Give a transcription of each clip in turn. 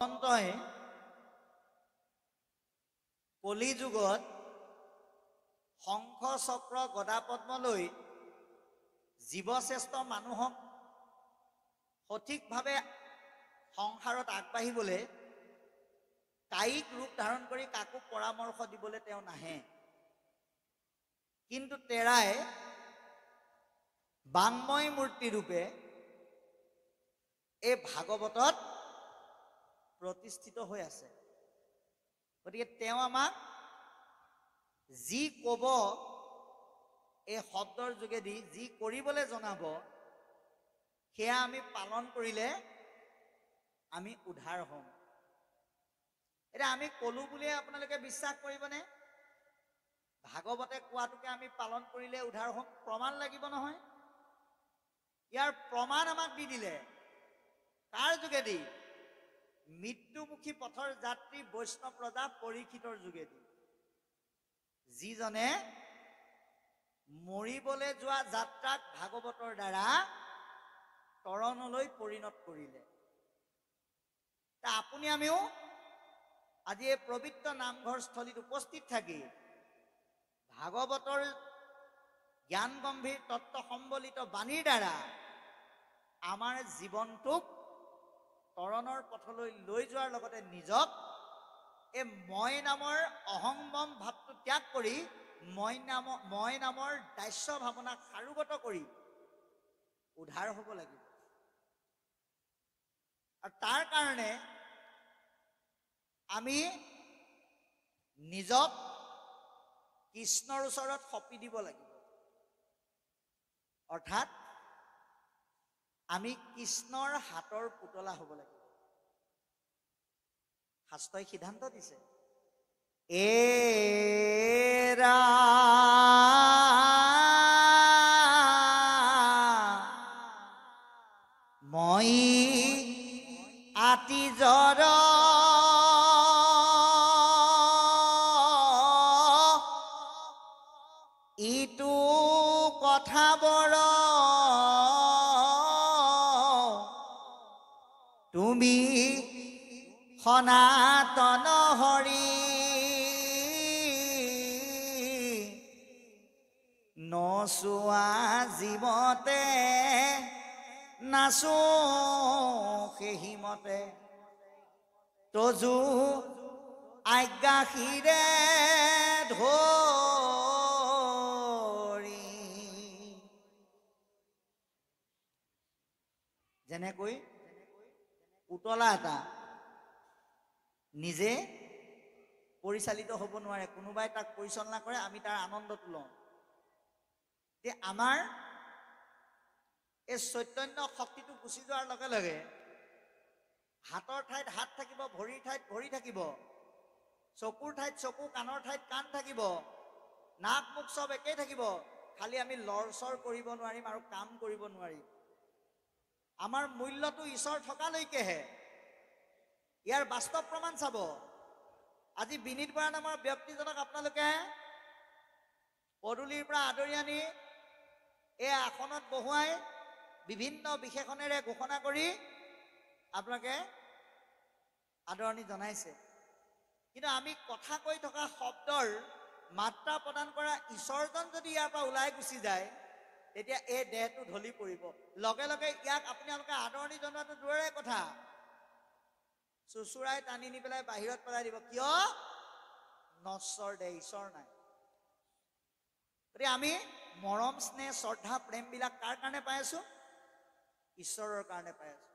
ভগৱন্তই কলি যুগত শংখ চক্ৰ গদা পদ্ম লৈ জীৱশ্ৰেষ্ঠ মানুহক সঠিকভাৱে সংসাৰত আগবাঢ়িবলৈ কায়িক ৰূপ ধাৰণ কৰি কাকো পৰামৰ্শ দিবলৈ তেওঁ নাহে, কিন্তু তেৰাই বাংময় মূৰ্তি ৰূপে এই ভাগৱতত প্ৰতিষ্ঠিত হৈ আছে। গতিকে তেওঁ আমাক যি ক'ব, এই শব্দৰ যোগেদি যি কৰিবলৈ জনাব, সেয়া আমি পালন কৰিলে আমি উদ্ধাৰ হ'ম। এতিয়া আমি ক'লো বুলিয়ে আপোনালোকে বিশ্বাস কৰিবনে? ভাগৱতে কোৱাটোকে আমি পালন কৰিলে উদ্ধাৰ হ'ম? প্ৰমাণ লাগিব নহয়। ইয়াৰ প্ৰমাণ আমাক দি দিলে। কাৰ যোগেদি? মৃত্যুমুখী পথৰ যাত্ৰী বৈষ্ণৱ ৰজা পৰীক্ষিতৰ যোগেদি, যিজনে মৰিবলৈ যোৱা যাত্ৰাক ভাগৱতৰ দ্বাৰা তৰণলৈ পৰিণত কৰিলে। আপুনি আমিও আজি এই পবিত্ৰ নামঘৰস্থলীত উপস্থিত থাকি ভাগৱতৰ জ্ঞান গম্ভীৰ তত্ত্ব সম্বলিত বাণীৰ দ্বাৰা আমাৰ জীৱনটোক তৰণৰ পথলৈ লৈ যোৱাৰ লগতে নিজক এই মই নামৰ অহংবম ভাৱটো ত্যাগ কৰি মই নামৰ দাস্য ভাৱনাক সাৰোগত কৰি উদ্ধাৰ হ'ব লাগিব। আৰু তাৰ কাৰণে আমি নিজক কৃষ্ণৰ ওচৰত সঁপি দিব লাগিব। অৰ্থাৎ আমি কৃষ্ণৰ হাতৰ পুতলা হ'ব লাগিব। শাস্ত্ৰই সিদ্ধান্ত দিছে, এৰা মই আতি জৰ ইটো কথা বৰ তুমি সনাতন হৰি নচোৱা জীৱতে নাচো সেহিমতে তজু আজ্ঞাশীৰে ধৰি। যেনেকৈ পুতলা এটা নিজে পৰিচালিত হ'ব নোৱাৰে, কোনোবাই তাক পৰিচালনা কৰে, আমি তাৰ আনন্দটো লওঁ। যে আমাৰ এই চৈতন্য শক্তিটো গুচি যোৱাৰ লগে লগে হাতৰ ঠাইত হাত থাকিব, ভৰিৰ ঠাইত ভৰি থাকিব, চকুৰ ঠাইত চকু, কাণৰ ঠাইত কাণ থাকিব, নাক মুখ চব একেই থাকিব, খালি আমি লৰচৰ কৰিব নোৱাৰিম আৰু কাম কৰিব নোৱাৰিম। আমাৰ মূল্যটো ঈশ্বৰ থকালৈকেহে। ইয়াৰ বাস্তৱ প্ৰমাণ চাব। আজি বিনীত বৰা নামৰ ব্যক্তিজনক আপোনালোকে পদূলিৰ পৰা আদৰি আনি এই আসনত বহুৱাই বিভিন্ন বিশেষণেৰে ঘোষণা কৰি আপোনালোকে আদৰণি জনাইছে। কিন্তু আমি কথা কৈ থকা শব্দৰ মাত্ৰা প্ৰদান কৰা ঈশ্বৰজন যদি ইয়াৰ পৰা ওলাই গুচি যায়, তেতিয়া এই দেহটো ঢলি পৰিব। লগে লগে ইয়াক আপোনালোকে আদৰণি জনোৱাটো দূৰৰে কথা, চুচুৰাই টানি নি পেলাই বাহিৰত পেলাই দিব। কিয়? নশ্বৰ দেহ, ঈশ্বৰ নাই। গতিকে আমি মৰম, স্নেহ, শ্ৰদ্ধা, প্ৰেমবিলাক কাৰ কাৰণে পাই আছো? ঈশ্বৰৰ কাৰণে পাই আছো।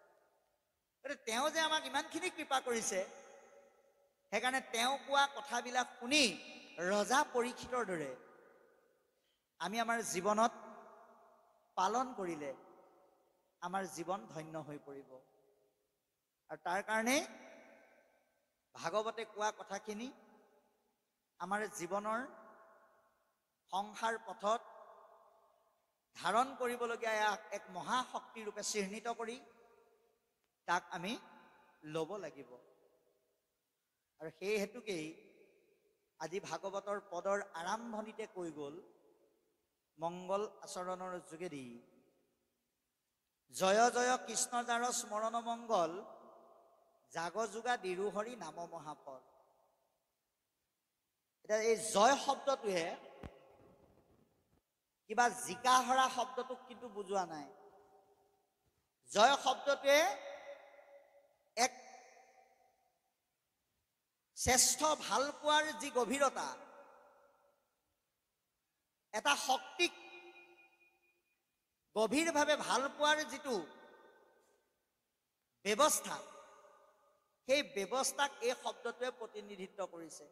গতিকে তেওঁ যে আমাক ইমানখিনি কৃপা কৰিছে, সেইকাৰণে তেওঁ কোৱা কথাবিলাক শুনি ৰজা পৰীক্ষিতৰ দৰে আমি আমাৰ জীৱনত পালন কৰিলে আমাৰ জীৱন ধন্য হৈ পৰিব। আৰু তাৰ কাৰণে ভাগৱতে কোৱা কথাখিনি আমাৰ জীৱনৰ সংসাৰ পথত ধাৰণ কৰিবলগীয়া এক মহাশক্তি ৰূপে চিহ্নিত কৰি তাক আমি ল'ব লাগিব। আৰু সেই হেতুকেই আজি ভাগৱতৰ পদৰ আৰম্ভণিতে কৈ গ'ল, মংগল আচৰণৰ যোগেদি জয় জয় কৃষ্ণ যাৰ স্মৰণ মংগল, জাগ যোগা দিৰুহৰি নাম মহাফল। এতিয়া এই জয় শব্দটোৱে কিবা জিকা হৰা শব্দটোক কিন্তু বুজোৱা নাই। জয় শব্দটোৱে এক শ্ৰেষ্ঠ ভাল পোৱাৰ যি গভীৰতা, এটা শক্তিক গভীৰভাৱে ভাল পোৱাৰ যিটো ব্যৱস্থা, সেই ব্যৱস্থাক এই শব্দটোৱে প্ৰতিনিধিত্ব কৰিছে।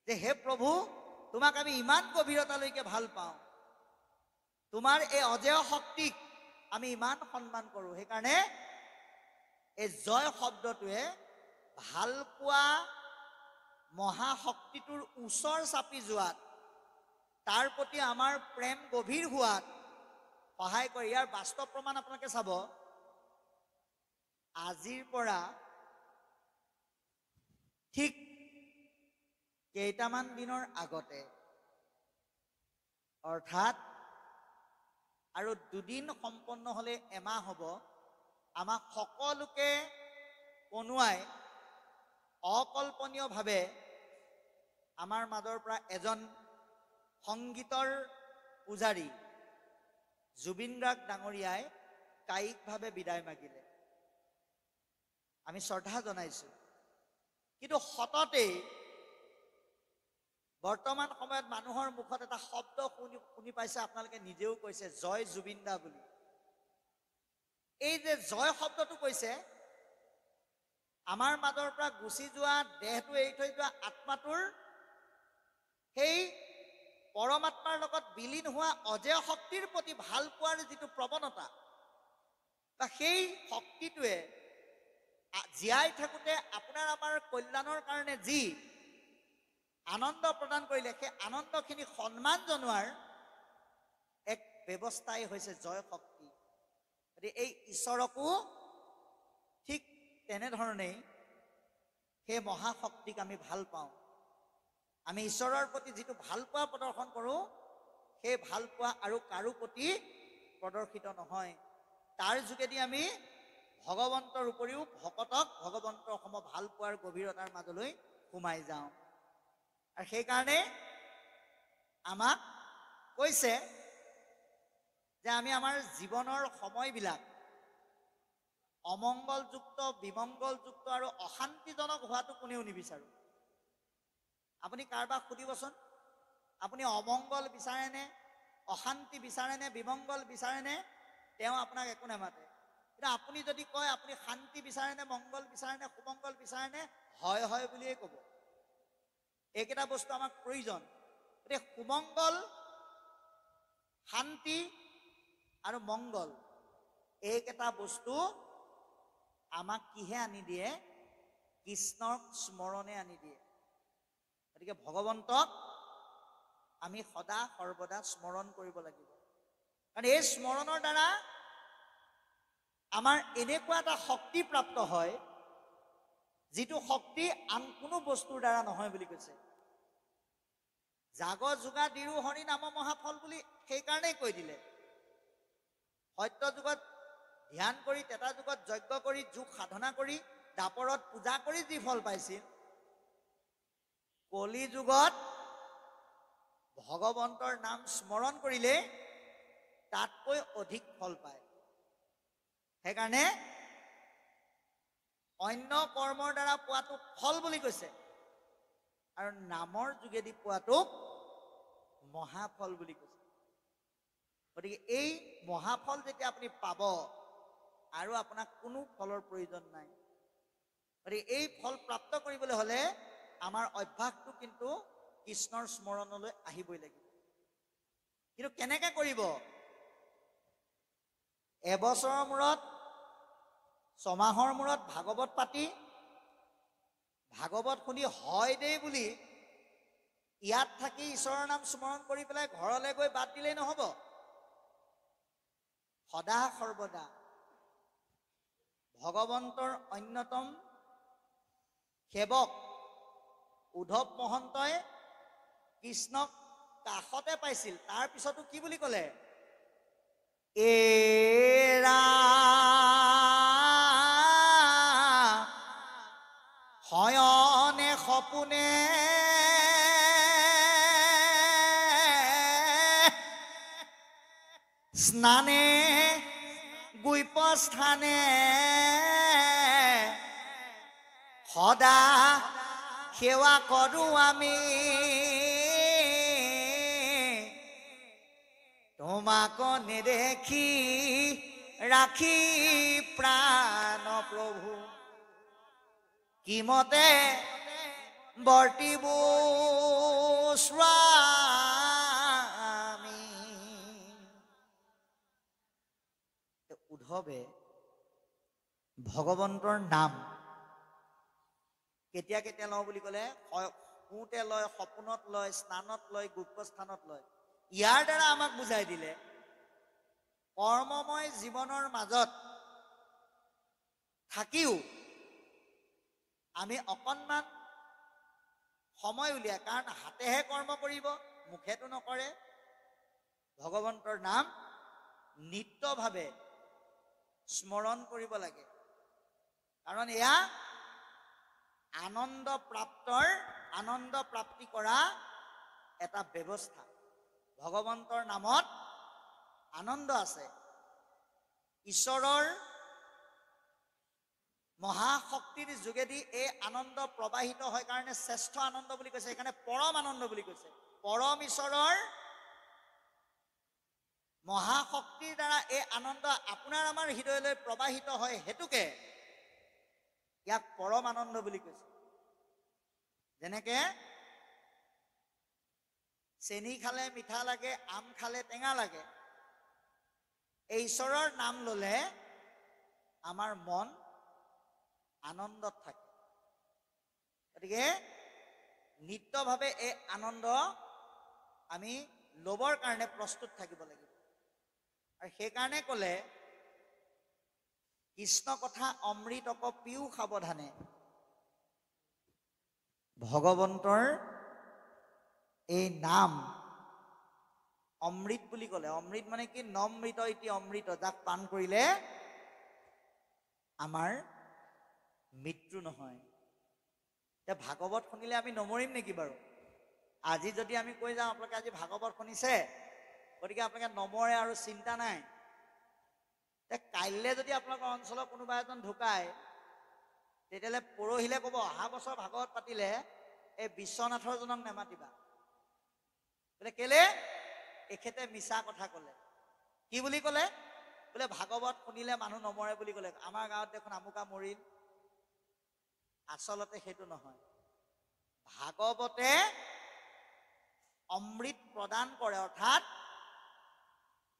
যে হে প্ৰভু, তোমাক আমি ইমান গভীৰতালৈকে ভাল পাওঁ, তোমাৰ এই অজেয় শক্তিক আমি ইমান সন্মান কৰোঁ। সেইকাৰণে এই জয় শব্দটোৱে ভাল পোৱা মহাশক্তিটোৰ ওচৰ চাপি যোৱাত, তাৰ প্ৰতি আমাৰ প্ৰেম গভীৰ হোৱাত সহায় কৰে। ইয়াৰ বাস্তৱ প্ৰমাণ আপোনালোকে চাব। আজিৰ পৰা ঠিক কেইটামান দিনৰ আগতে, অৰ্থাৎ আৰু দুদিন সম্পন্ন হ'লে এমাহ হ'ব, আমাক সকলোকে কনোৱাই অকল্পনীয়ভাৱে আমাৰ মাজৰ পৰা এজন সংগীতৰ পূজাৰী জুবিন গাৰ্গ ডাঙৰীয়াই কায়িকভাৱে বিদায় মাগিলে। আমি শ্ৰদ্ধা জনাইছোঁ। কিন্তু সততেই বৰ্তমান সময়ত মানুহৰ মুখত এটা শব্দ শুনি পাইছে, আপোনালোকে নিজেও কৈছে, জয় জুবিন দা বুলি। এই যে জয় শব্দটো কৈছে, আমাৰ মাজৰ পৰা গুচি যোৱা, দেহটো এৰি থৈ যোৱা আত্মাটোৰ সেই পৰমাত্মাৰ লগত বিলীন হোৱা অজেয় শক্তিৰ প্ৰতি ভাল পোৱাৰ যিটো প্ৰৱণতা, বা সেই শক্তিটোৱে জীয়াই থাকোঁতে আপোনাৰ আমাৰ কল্যাণৰ কাৰণে যি আনন্দ প্ৰদান কৰিলে, সেই আনন্দখিনি সন্মান জনোৱাৰ এক ব্যৱস্থাই হৈছে জয় শক্তি। গতিকে এই ঈশ্বৰকো ঠিক তেনেধৰণেই সেই মহাশক্তিক আমি ভাল পাওঁ। আমি ঈশ্বৰৰ প্ৰতি যিটো ভাল পোৱা প্ৰদৰ্শন কৰোঁ, সেই ভাল পোৱা আৰু কাৰো প্ৰতি প্ৰদৰ্শিত নহয়। তাৰ যোগেদি আমি ভগৱন্তৰ উপৰিও ভকতক ভগৱন্তৰ সম ভাল পোৱাৰ গভীৰতাৰ মাজলৈ সোমাই যাওঁ। আৰু সেইকাৰণে আমাক কৈছে যে আমি আমাৰ জীৱনৰ সময়বিলাক অমংগলযুক্ত, বিমংগলযুক্ত আৰু অশান্তিজনক হোৱাটো কোনেও নিবিচাৰোঁ। আপুনি কাৰোবাক সুধিবচোন, আপুনি অমংগল বিচাৰেনে, অশান্তি বিচাৰেনে, বিমংগল বিচাৰেনে? তেওঁ আপোনাক একো নামাতে। কিন্তু আপুনি যদি কয় আপুনি শান্তি বিচাৰেনে, মংগল বিচাৰেনে, সুমংগল বিচাৰেনে, হয় হয় বুলিয়ে ক'ব। এইকেইটা বস্তু আমাক প্ৰয়োজন। গতিকে সুমংগল, শান্তি আৰু মংগল, এইকেইটা বস্তু আমাক কিহে আনি দিয়ে? কৃষ্ণক স্মৰণে আনি দিয়ে। গতিকে ভগৱন্তক আমি সদা সৰ্বদা স্মৰণ কৰিব লাগিব। কাৰণ এই স্মৰণৰ দ্বাৰা আমাৰ এনেকুৱা এটা শক্তি প্ৰাপ্ত হয়, যিটো শক্তি আন কোনো বস্তুৰ দ্বাৰা নহয় বুলি কৈছে। জাগ যোগা দিৰু হৰি নাম মহাফল বুলি সেইকাৰণেই কৈ দিলে। সত্য যুগত ধ্যান কৰি, তেতা যুগত যজ্ঞ কৰি, যোগ সাধনা কৰি, দাপৰত পূজা কৰি যি ফল পাইছিল, কলি যুগত ভগৱন্তৰ নাম স্মৰণ কৰিলে তাতকৈ অধিক ফল পায়। সেইকাৰণে অন্য কৰ্মৰ দ্বাৰা পোৱাটো ফল বুলি কৈছে, আৰু নামৰ যোগেদি পোৱাটোক মহাফল বুলি কৈছে। গতিকে এই মহাফল যেতিয়া আপুনি পাব, আৰু আপোনাক কোনো ফলৰ প্ৰয়োজন নাই। গতিকে এই ফল প্ৰাপ্ত কৰিবলৈ হ'লে আমাৰ অভ্যাসটো কিন্তু কৃষ্ণৰ স্মৰণলৈ আহিবই লাগিব। কিন্তু কেনেকে কৰিব? এবছৰৰ মূৰত, ছমাহৰ মূৰত ভাগৱত পাতি, ভাগৱত শুনি হয় দেই বুলি ইয়াত থাকি ঈশ্বৰৰ নাম স্মৰণ কৰি পেলাই ঘৰলৈ গৈ বাদ দিলেই নহ'ব। সদা সৰ্বদা ভগৱন্তৰ অন্যতম সেৱক উদ্ধৱ মহন্তই কৃষ্ণক কাষতে পাইছিল, তাৰ পিছতো কি বুলি ক'লে? এৰা শয়নে সপোনে স্নানে গুইপস্থানে সদা সেৱা কৰো আমি তোমাক নেদেখি ৰাখি প্ৰাণ প্ৰভু কিমতে বৰ্তিব স্বামী। উদ্ধৱে ভগৱন্তৰ নাম কেতিয়া কেতিয়া লওঁ বুলি ক'লে শুওঁতে লয়, সপোনত লয়, স্নানত লয়, গুপ্তস্থানত লয়। ইয়াৰ দ্বাৰা আমাক বুজাই দিলে কৰ্মময় জীৱনৰ মাজত থাকিও আমি অকণমান সময় উলিয়াই, কাৰণ হাতেহে কৰ্ম কৰিব, মুখেতো নকৰে, ভগৱন্তৰ নাম নিত্যভাৱে স্মৰণ কৰিব লাগে। কাৰণ এয়া আনন্দ প্ৰাপ্তি কৰা এটা ব্যৱস্থা। ভগৱন্তৰ নামত আনন্দ আছে। ঈশ্বৰৰ মহাশক্তিৰ যোগেদি এই আনন্দ প্ৰবাহিত হয় কাৰণে শ্ৰেষ্ঠ আনন্দ বুলি কৈছে। সেইকাৰণে পৰম আনন্দ বুলি কৈছে। পৰম ঈশ্বৰৰ মহাশক্তিৰ দ্বাৰা এই আনন্দ আপোনাৰ আমাৰ হৃদয়লৈ প্ৰবাহিত হয়, হেতুকে ইয়াক পৰম আনন্দ বুলি কৈছে। যেনেকে চেনি খালে মিঠা লাগে, আম খালে টেঙা লাগে, এই ঈশ্বৰৰ নাম ললে আমাৰ মন আনন্দত থাকে। গতিকে নিত্যভাৱে এই আনন্দ আমি ল'বৰ কাৰণে প্ৰস্তুত থাকিব লাগিব। আৰু সেইকাৰণে ক'লে কৃষ্ণ কথা অমৃতক পিও সাৱধানে। ভগৱন্তৰ এই নাম অমৃত বুলি ক'লে, অমৃত মানে কি? নমৃত ইতি অমৃত, যাক পান কৰিলে আমাৰ মৃত্যু নহয়। এতিয়া ভাগৱত শুনিলে আমি নমৰিম নেকি বাৰু? আজি যদি আমি কৈ যাওঁ আপোনালোকে আজি ভাগৱত শুনিছে, গতিকে আপোনালোকে নমৰে আৰু চিন্তা নাই। কাইলৈ যদি আপোনালোকৰ অঞ্চলৰ কোনোবা এজন ঢুকায়, তেতিয়াহ'লে পৰহিলে ক'ব অহা বছৰ ভাগৱত পাতিলে এই বিশ্বনাথৰ জনক নেমাতিবা। বোলে কেলে? এখেতে মিছা কথা ক'লে। কি বুলি ক'লে? বোলে ভাগৱত শুনিলে মানুহ নমৰে বুলি ক'লে। আমাৰ গাঁৱত দেখোন আমুকা মৰিল। আচলতে সেইটো নহয়। ভাগৱতে অমৃত প্ৰদান কৰে, অৰ্থাৎ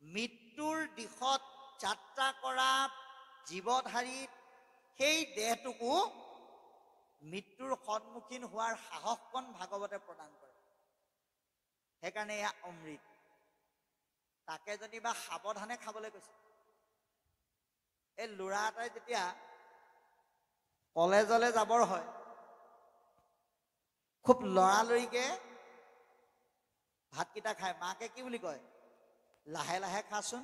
মৃত্যুৰ দিশত যাত্ৰা কৰা জীৱধাৰী সেই দেহটোকো মৃত্যুৰ সন্মুখীন হোৱাৰ সাহসকণ ভাগৱতে প্ৰদান কৰে। সেইকাৰণে এয়া অমৃত। তাকে যেনিবা সাৱধানে খাবলৈ কৈছে। এই ল'ৰা এটাই যেতিয়া কলেজলৈ যাবৰ হয়, খুব লৰালৰিকে ভাতকেইটা খায়। মাকে কি বুলি কয়? লাহে লাহে খাচোন,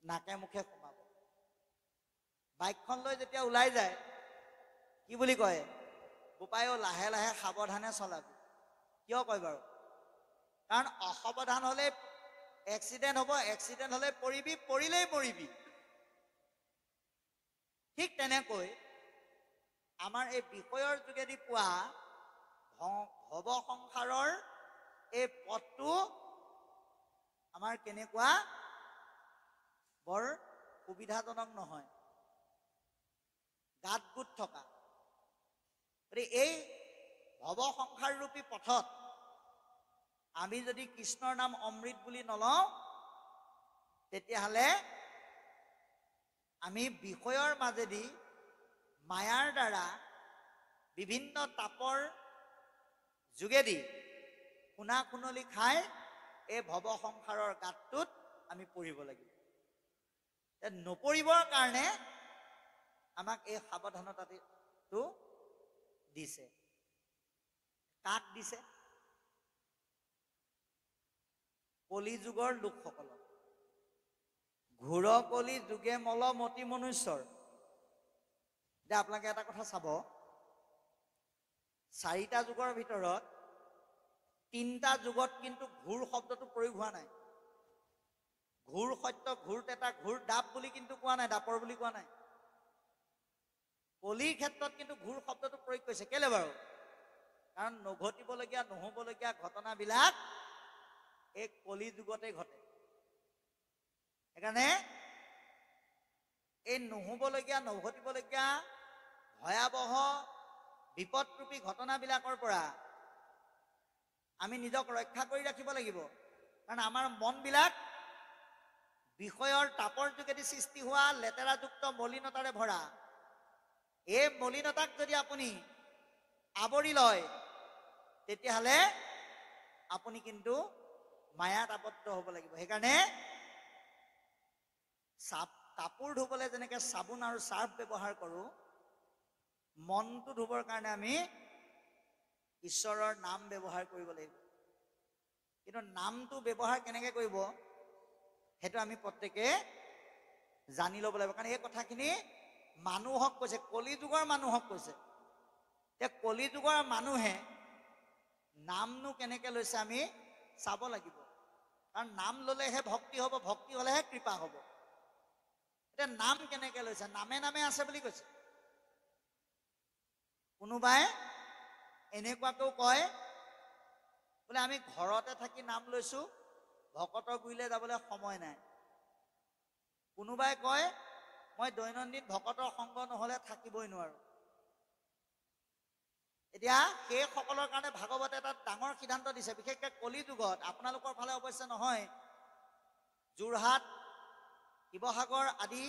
নাকে মুখে সোমাব। বাইকখন লৈ যেতিয়া ওলাই যায়, কি বুলি কয়? বোপাইও লাহে লাহে সাৱধানে চলাবি। কিয় কয় বাৰু? কাৰণ অসাৱধান হলে এক্সিডেণ্ট হ'ব, এক্সিডেণ্ট হলে পৰিবি, পৰিলেই মৰিবি। ঠিক তেনেকৈ আমাৰ এই বিষয়ৰ যোগেদি পোৱা ভৱ সংসাৰৰ এই পথটো আমাৰ কেনেকুৱা? বৰ সুবিধাজনক নহয়, গাত গোট থকা। এই ভৱ সংসাৰ ৰূপী পথত আমি যদি কৃষ্ণৰ নাম অমৃত বুলি নলওঁ, তেতিয়াহ'লে আমি বিষয়ৰ মাজেদি মায়াৰ দ্বাৰা বিভিন্ন তাপৰ যোগেদি খুনা খুনলি খাই এই ভৱ সংসাৰৰ গাঁতটোত আমি পৰিব লাগিব। নপৰিবৰ কাৰণে আমাক এই সাৱধানতাটো দিছে। কাক দিছে? কলি যুগৰ লোকসকলক। ঘোৰ কলি যুগে মল মতি মনুষ্যৰ। এতিয়া আপোনালোকে এটা কথা চাব, 4টা যুগৰ ভিতৰত 3টা যুগত কিন্তু ঘূৰ শব্দটো প্ৰয়োগ হোৱা নাই। ঘূৰ সত্য, ঘূৰ তেতা, ঘূৰ দাপ বুলি কিন্তু কোৱা নাই, দাপৰ বুলি কোৱা নাই। কলিৰ ক্ষেত্ৰত কিন্তু ঘূৰ শব্দটো প্ৰয়োগ কৰিছে। কেলে বাৰু? কাৰণ নঘটিবলগীয়া নহ'বলগীয়া ঘটনাবিলাক এই কলি যুগতে ঘটে। সেইকাৰণে এই নহ'বলগীয়া নঘটিবলগীয়া ভয়াৱহ বিপদৰূপী ঘটনাবিলাকৰ পৰা আমি নিজক ৰক্ষা কৰি ৰাখিব লাগিব। কাৰণ আমাৰ মনবিলাক বিষয়ৰ তাপৰ যোগেদি সৃষ্টি হোৱা লেতেৰাযুক্ত মলিনতাৰে ভৰা। এই মলিনতাক যদি আপুনি আৱৰি লয়, তেতিয়াহ'লে আপুনি কিন্তু মায়াত আবদ্ধ হ'ব লাগিব। সেইকাৰণে কাপোৰ ধুবলৈ যেনেকৈ চাবোন আৰু চাৰ্ফ ব্যৱহাৰ কৰোঁ, মনটো ধুবৰ কাৰণে আমি ঈশ্বৰৰ নাম ব্যৱহাৰ কৰিব লাগিব। কিন্তু নামটো ব্যৱহাৰ কেনেকৈ কৰিব সেইটো আমি প্ৰত্যেকে জানি ল'ব লাগিব। কাৰণ এই কথাখিনি মানুহক কৈছে, কলি যুগৰ মানুহক কৈছে। এতিয়া কলি যুগৰ মানুহে নামনো কেনেকৈ লৈছে আমি চাব লাগিব। কাৰণ নাম ল'লেহে ভক্তি হ'ব, ভক্তি হ'লেহে কৃপা হ'ব। এতিয়া নাম কেনেকৈ লৈছে? নামে নামে আছে বুলি কৈছে। কোনোবাই এনেকুৱাকেও কয় বোলে আমি ঘৰতে থাকি নাম লৈছো, ভকতৰ গুৰিলৈ যাবলৈ সময় নাই। কোনোবাই কয় মই দৈনন্দিন ভকতৰ সংগ নহ'লে থাকিবই নোৱাৰো। এতিয়া সেইসকলৰ কাৰণে ভাগৱতে এটা ডাঙৰ সিদ্ধান্ত দিছে, বিশেষকৈ কলি যুগত। আপোনালোকৰ ফালে অৱশ্যে নহয়, যোৰহাট, শিৱসাগৰ আদি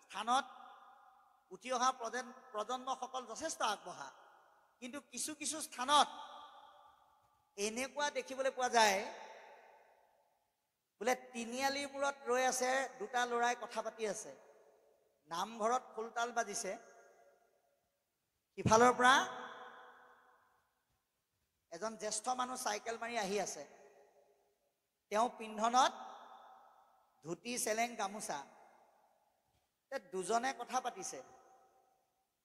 স্থানত উঠি অহা প্ৰজন্মসকল যথেষ্ট আগবঢ়া। কিন্তু কিছু কিছু স্থানত এনেকুৱা দেখিবলৈ পোৱা যায়, বোলে তিনিআলিৰ মূৰত ৰৈ আছে দুটা ল'ৰাই কথা পাতি আছে, নামঘৰত খোলতাল বাজিছে, সিফালৰ পৰা এজন জ্যেষ্ঠ মানুহ চাইকেল মাৰি আহি আছে। তেওঁ পিন্ধনত ধুতি, চেলেং, গামোচা। দুজনে কথা পাতিছে।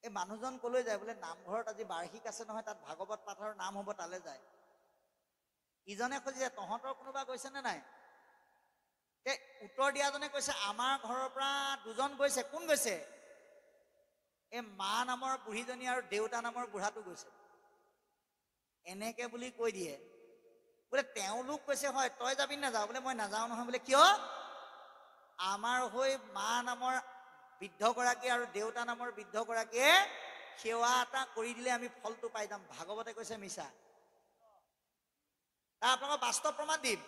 এই মানুহজন কলৈ যায়? বোলে নামঘৰত আজি বাৰ্ষিক আছে নহয়, তাত ভাগৱত পাঠৰ নাম হ'ব, তালৈ যায়। ইজনে খুজিছে তহঁতৰ কোনোবা গৈছে নে নাই? উত্তৰ দিয়াজনে কৈছে আমাৰ ঘৰৰ পৰা দুজন গৈছে। কোন গৈছে? এই মা নামৰ বুঢ়ীজনী আৰু দেউতা নামৰ বুঢ়াটো গৈছে। এনেকে বুলি কৈ দিয়ে। বোলে তেওঁলোক কৈছে হয়, তই যাবি নাযাওঁ? বোলে মই নাযাওঁ নহয়। বোলে কিয়? আমাৰ হৈ মা নামৰ বৃদ্ধগৰাকী আৰু দেউতা নামৰ বৃদ্ধগৰাকীয়ে সেৱা এটা কৰি দিলে আমি ফলটো পাই যাম। ভাগৱতে কৈছে মিছা। তাৰ আপোনালোকক বাস্তৱ প্ৰমাণ দিম।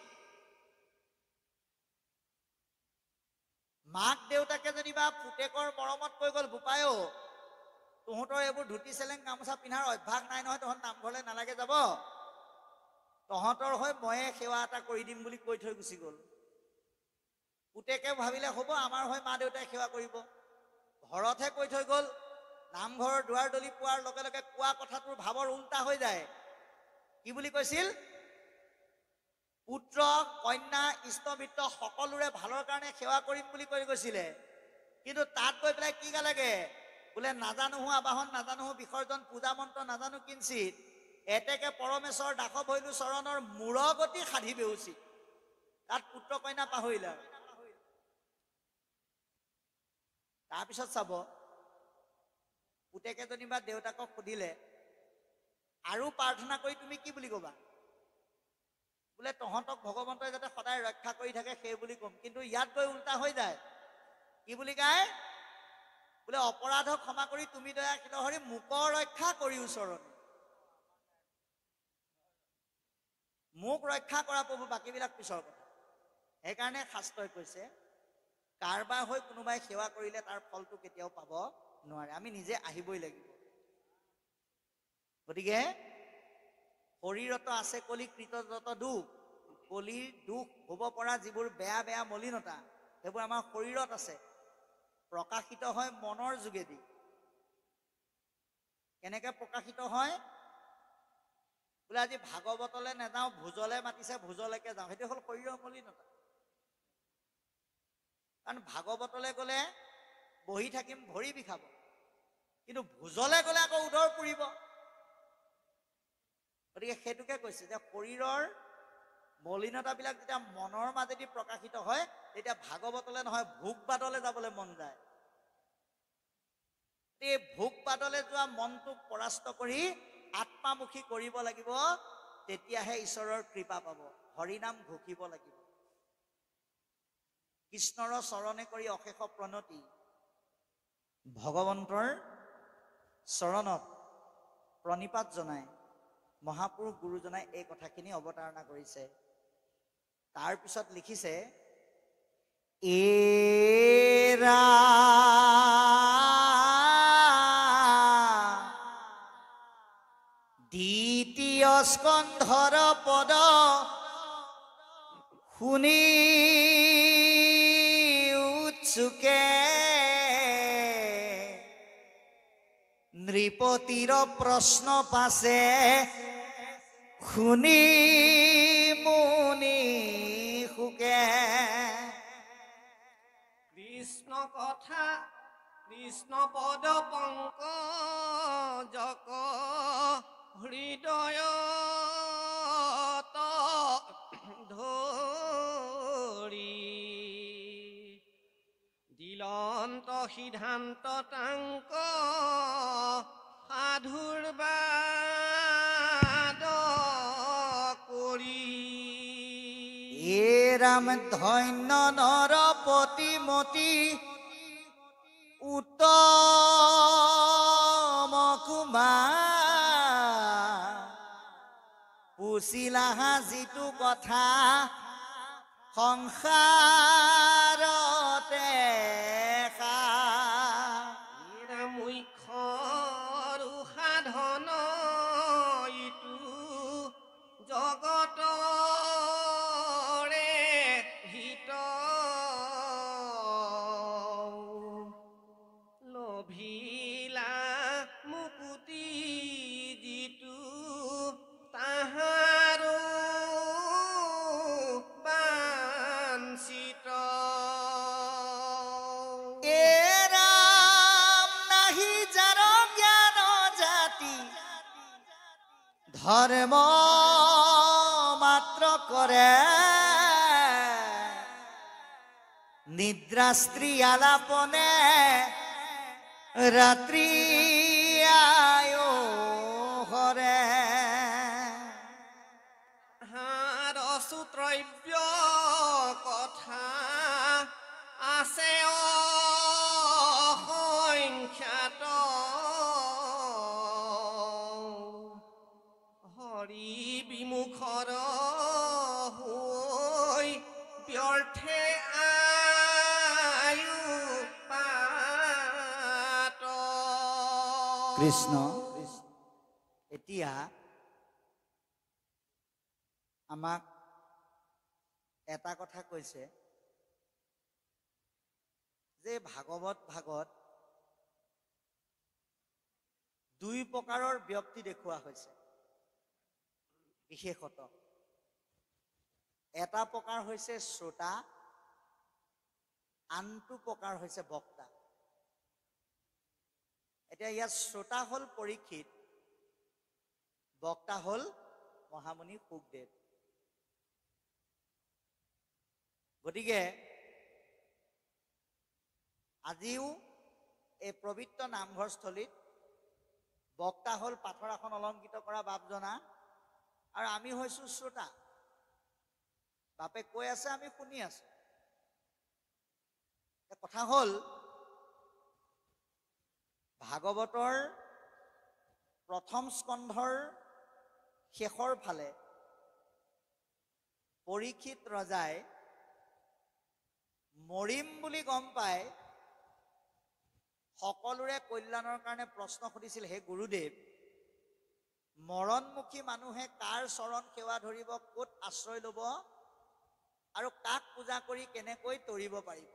মাক দেউতাকে যেনিবা পুতেকৰ মৰমত কৈ গ'ল, বোপায়ো তহঁতৰ এইবোৰ ধুতি চেলেং গামোচা পিন্ধাৰ অভ্যাস নাই নহয়, তহঁত নামঘৰলৈ নালাগে যাব, তহঁতৰ হৈ ময়ে সেৱা এটা কৰি দিম বুলি কৈ থৈ গুচি গ'ল। পুতেকে ভাবিলে হ'ব, আমাৰ হৈ মা দেউতাই সেৱা কৰিব। ঘৰতহে কৈ থৈ গ'ল। নামঘৰৰ দুৱাৰ দলি পোৱাৰ লগে লগে কোৱা কথাটোৰ ভাৱৰ উল্টা হৈ যায়। কি বুলি কৈছিল? পুত্ৰ, কন্যা, ইষ্টমিত্ৰ সকলোৰে ভালৰ কাৰণে সেৱা কৰিম বুলি কৈ গৈছিলে। কিন্তু তাত গৈ পেলাই কি গালেগে? বোলে নাজানো আবাহন, নাজানো বিসৰ্জন, পূজা মন্ত্ৰ নাজানো কিঞ্চিত, এতেকে পৰমেশ্বৰ দাস ভৈলো চৰণৰ মূৰগতি সাধি বেউচি। তাত পুত্ৰ কন্যা পাহৰিলে। তাৰপিছত চাব, পুতেকে যেনিবা দেউতাকক সুধিলে আৰু প্ৰাৰ্থনা কৰি তুমি কি বুলি ক'বা? বোলে তহঁতক ভগৱন্তই যাতে সদায় ৰক্ষা কৰি থাকে সেই বুলি ক'ম। কিন্তু ইয়াত গৈ উল্টা হৈ যায়। কি বুলি গায়? বোলে অপৰাধক ক্ষমা কৰি তুমি দয়াশীল হৰি মুকৰ ৰক্ষা কৰি ওচৰণি। মোক ৰক্ষা কৰা প্ৰভু, বাকীবিলাক পিছৰ কথা। সেইকাৰণে শাস্ত্ৰই কৈছে কাৰোবাৰ হৈ কোনোবাই সেৱা কৰিলে তাৰ ফলটো কেতিয়াও পাব নোৱাৰে। আমি নিজে আহিবই লাগিব। গতিকে শৰীৰত আছে কলি কৃতযত দুখ। কলিৰ দুখ হ'ব পৰা যিবোৰ বেয়া বেয়া মলিনতা, সেইবোৰ আমাৰ শৰীৰত আছে। প্ৰকাশিত হয় মনৰ যোগেদি। কেনেকে প্ৰকাশিত হয়? বোলে আজি ভাগৱতলৈ নাযাওঁ, ভোজলে মাতিছে, ভোজলৈকে যাওঁ, সেইটো হ'ল শৰীৰৰ মলিনতা। কাৰণ ভাগৱতলৈ গ'লে বহি থাকিম, ভৰি বিষাব, কিন্তু ভোজলে গ'লে আকৌ উদৰ পুৰিব। গতিকে সেইটোকে কৈছে যে শৰীৰৰ মলিনতাবিলাক যেতিয়া মনৰ মাজেদি প্ৰকাশিত হয় তেতিয়া ভাগৱতলৈ নহয় ভোগবাদলৈ যাবলৈ মন যায়। এই ভোগবাদলৈ যোৱা মনটোক পৰাস্ত কৰি আত্মামুখী কৰিব লাগিব, তেতিয়াহে ঈশ্বৰৰ কৃপা পাব। হৰিনাম ঘোষিব লাগিব। কৃষ্ণৰ চৰণে কৰি অশেষ প্ৰণতি, ভগৱন্তৰ চৰণত প্ৰণিপাত জনাই মহাপুৰুষ গুৰুজনাই এই কথাখিনি অৱতাৰণা কৰিছে। তাৰপিছত লিখিছে এৰা দ্বিতীয় স্কন্ধৰ পদ শুনি উৎসুকে নৃপতিৰ প্ৰশ্ন পাছে শুনি মুনি সুকে। কৃষ্ণ কথা কৃষ্ণ পদ পংকজক হৃদয়ত ধৰি দিলন্ত সিদ্ধান্ত তাংক সাধুৰ বাদ কৰি। এ ৰাম ধন্য নৰপতিমতী উত্তম কুমাৰ, পুছিলা যিটো কথা সংসাৰতে মুখ্যৰ সাধন ইটো জগতৰে হিত লভিলা মুকুতি যিটো তাহাৰো বাঞ্ছিত। ধৰ্ম মাত্ৰ কৰে নিদ্ৰাস্ত্ৰী আলাপনে ৰাত্ৰি আয়ো হৰে। ৰসূত্ৰব্য কথা আছে অসংখ্যাত হৰি বিমুখৰ হৈ ব্যৰ্থে আয়ু পাত। কৃষ্ণ এতিয়া আমাক এটা কথা কৈছে যে ভাগৱত ভাগত দুই প্ৰকাৰৰ ব্যক্তি দেখুওৱা হৈছে বিশেষত। এটা প্ৰকাৰ হৈছে শ্ৰোতা, আনটো প্ৰকাৰ হৈছে বক্তা। এতিয়া ইয়াত শ্ৰোতা হল পৰীক্ষিত, বক্তা হল মহামুনি শুকদেৱ। গতিকে আজিও এই পবিত্ৰ নামঘৰস্থলীত বক্তা হল পাথৰ আসন অলংকৃত কৰা বাপজনা, আৰু আমি হৈছো শ্ৰোতা। বাপে কৈ আছে, আমি শুনি আছো। কথা হল ভাগৱতৰ প্ৰথম স্কন্ধৰ শেষৰ ফালে পৰীক্ষিত ৰজাই মৰিম বুলি গম পাই সকলোৰে কল্যাণৰ কাৰণে প্ৰশ্ন সুধিছিল, হে গুৰুদেৱ, মৰণমুখী মানুহে কাৰ চৰণ সেৱা ধৰিব, ক'ত আশ্ৰয় ল'ব, আৰু কাক পূজা কৰি কেনেকৈ তৰিব পাৰিব?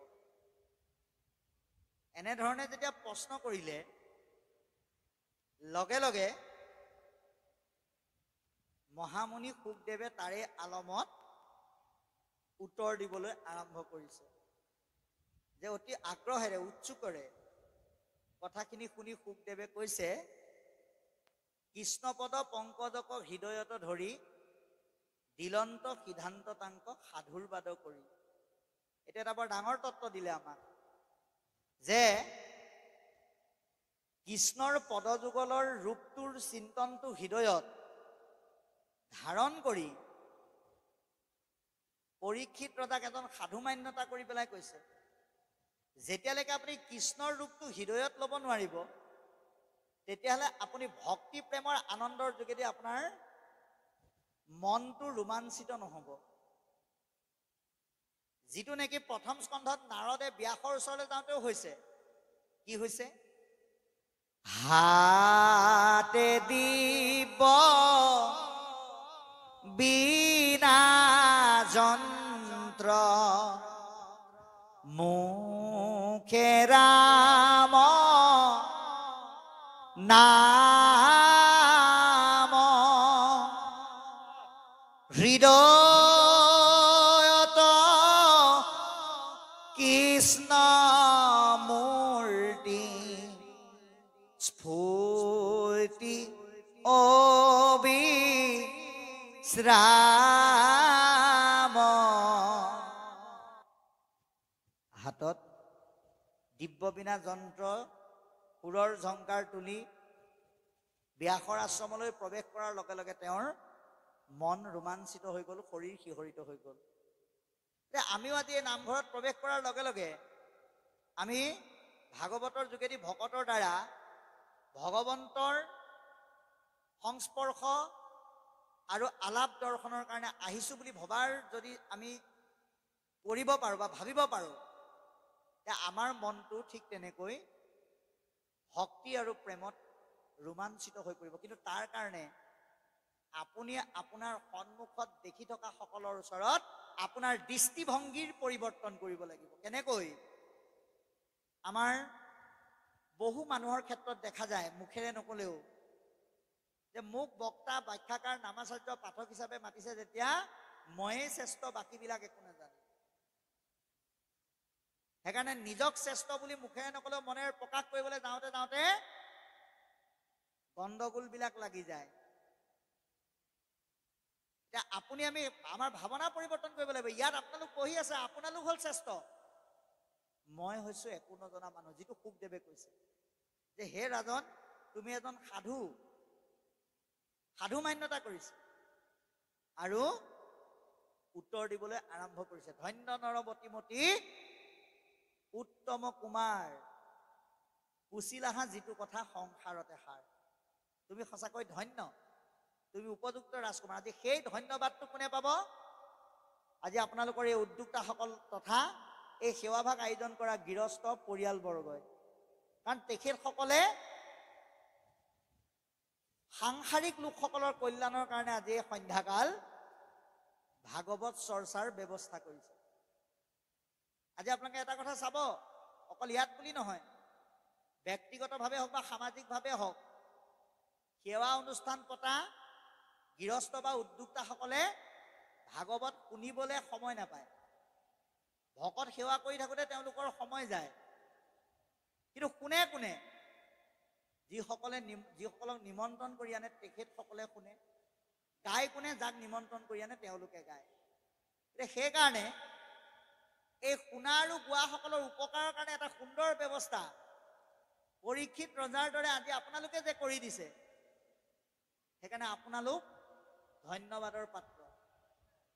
এনেধৰণে যেতিয়া প্ৰশ্ন কৰিলে, লগে লগে মহামুনি শুকদেৱে তাৰে আলমত উত্তৰ দিবলৈ আৰম্ভ কৰিছে। যে অতি আগ্ৰহেৰে উৎসুকৰে কথাখিনি শুনি শুকদেৱে কৈছে কৃষ্ণপদ পংকজক হৃদয়ত ধৰি দিলন্ত সিদ্ধান্ত তাংক সাধুৰ বাদ কৰি। এতিয়া এটা বৰ ডাঙৰ তত্ত্ব দিলে আমাক যে কৃষ্ণৰ পদযুগলৰ ৰূপটোৰ চিন্তনটো হৃদয়ত ধাৰণ কৰি পৰীক্ষিত ৰজাক এজন সাধু মান্যতা কৰি পেলাই কৈছে, যেতিয়ালৈকে আপুনি কৃষ্ণৰ ৰূপটো হৃদয়ত ল'ব নোৱাৰিব, তেতিয়াহ'লে আপুনি ভক্তি প্ৰেমৰ আনন্দৰ যোগেদি আপোনাৰ মনটো ৰোমাঞ্চিত নহ'ব। যিটো নেকি প্ৰথম স্কন্ধত নাৰদে ব্যাসৰ ওচৰলৈ যাওঁতেও হৈছে। কি হৈছে? হাতে দিব বিনা যন্ত্ৰ মুখে ৰাম নাম হৃদয়ত কৃষ্ণ মূৰ্তি স্ফূৰ্তি অবিশ্ৰাম। হাতত দিব্য বিনা যন্ত্ৰ সুৰৰ ঝংকাৰ তুলি ব্যাসৰ আশ্ৰমলৈ প্ৰৱেশ কৰাৰ লগে লগে তেওঁৰ মন ৰোমাঞ্চিত হৈ গ'ল, শৰীৰ শিহৰিত হৈ গ'ল। আমিও আজি এই নামঘৰত প্ৰৱেশ কৰাৰ লগে লগে আমি ভাগৱতৰ যোগেদি ভকতৰ দ্বাৰা ভগৱন্তৰ সংস্পৰ্শ আৰু আলাপ দৰ্শনৰ কাৰণে আহিছোঁ বুলি ভবাৰ যদি আমি কৰিব পাৰোঁ বা ভাবিব পাৰোঁ, আমাৰ মনটো ঠিক তেনেকৈ ভক্তি আৰু প্ৰেমত ৰোমাঞ্চিত হৈ পৰিব। কিন্তু তাৰ কাৰণে আপুনি আপোনাৰ সন্মুখত দেখি থকা সকলৰ ওচৰত আপোনাৰ দৃষ্টিভংগীৰ পৰিৱৰ্তন কৰিব লাগিব। কেনেকৈ? আমাৰ বহু মানুহৰ ক্ষেত্ৰত দেখা যায়, মুখেৰে নকলেও, যে মোক বক্তা, ব্যাখ্যাকাৰ, নামাচাৰ্য, পাঠক হিচাপে মাতিছে যেতিয়া ময়েই শ্ৰেষ্ঠ, বাকীবিলাক একো নাজানে। সেইকাৰণে নিজক শ্ৰেষ্ঠ বুলি মুখেৰে নকলেও মনেৰে প্ৰকাশ কৰিবলৈ যাওঁতে যাওঁতে গণ্ডগোলবিলাক লাগি যায়। এতিয়া আমি আমাৰ ভাৱনা পৰিৱৰ্তন কৰিব লাগিব। ইয়াত আপোনালোক বহি আছে, আপোনালোক হ'ল শ্ৰেষ্ঠ, মই হৈছো একো নজনা মানুহ। যিটো শুকদেৱে কৈছে যে হে ৰাজন, তুমি এজন সাধু মান্যতা কৰিছে আৰু উত্তৰ দিবলৈ আৰম্ভ কৰিছে। ধন্য নৰবতীমতী উত্তম কুমাৰ কুচিলাহা যিটো কথা সংসাৰতে সাৰ। তুমি সঁচাকৈ ধন্য, তুমি উপযুক্ত ৰাজকুমাৰ। আজি সেই ধন্যবাদটো কোনে পাব? আজি আপোনালোকৰ এই উদ্যোক্তাসকল তথা এই সেৱাভাগ আয়োজন কৰা গৃহস্থ পৰিয়ালবৰ্গই। কাৰণ তেখেতসকলে সাংসাৰিক লোকসকলৰ কল্যাণৰ কাৰণে আজি এই সন্ধ্যাকাল ভাগৱত চৰ্চাৰ ব্যৱস্থা কৰিছে। আজি আপোনালোকে এটা কথা চাব, অকল ইয়াত বুলি নহয়, ব্যক্তিগতভাৱে হওক বা সামাজিকভাৱে হওক, সেৱা অনুষ্ঠান পতা গৃহস্থ বা উদ্যোক্তাসকলে ভাগৱত শুনিবলৈ সময় নাপায়। ভকত সেৱা কৰি থাকোঁতে তেওঁলোকৰ সময় যায়। কিন্তু কোনে কোনে? যিসকলক নিমন্ত্ৰণ কৰি আনে তেখেতসকলে শুনে। গাই কোনে? যাক নিমন্ত্ৰণ কৰি আনে তেওঁলোকে গায়। সেইকাৰণে এই শুনা আৰু গোৱাসকলৰ উপকাৰৰ কাৰণে এটা সুন্দৰ ব্যৱস্থা পৰীক্ষিত ৰজাৰ দৰে আজি আপোনালোকে যে কৰি দিছে, সেইকাৰণে আপোনালোক ধন্যবাদৰ পাত্ৰ।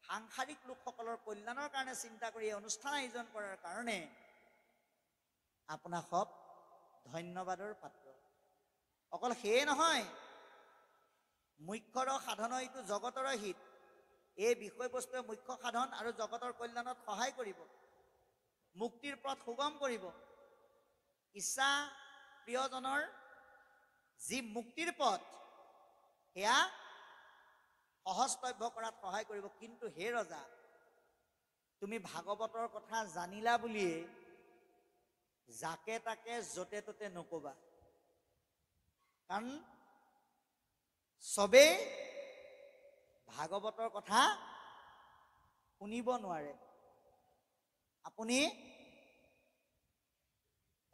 সাংসাৰিক লোকসকলৰ কল্যাণৰ কাৰণে চিন্তা কৰি এই অনুষ্ঠান আয়োজন কৰাৰ কাৰণে আপোনাক সব ধন্যবাদৰ পাত্ৰ। অকল সেয়ে নহয়, মুখ্যৰ সাধন এইটো জগতৰ হিত। এই বিষয়বস্তুৱে মুখ্য সাধন আৰু জগতৰ কল্যাণত সহায় কৰিব, মুক্তিৰ পথ সুগম কৰিব। ইচ্ছা প্ৰিয়জনৰ যি মুক্তিৰ পথ, সেয়া সহজলভ্য কৰাত সহায় কৰিব। কিন্তু হে ৰজা, তুমি ভাগৱতৰ কথা জানিলা বুলিয়ে যাকে তাকে য'তে ত'তে নকবা। কাৰণ চবেই ভাগৱতৰ কথা শুনিব নোৱাৰে। আপুনি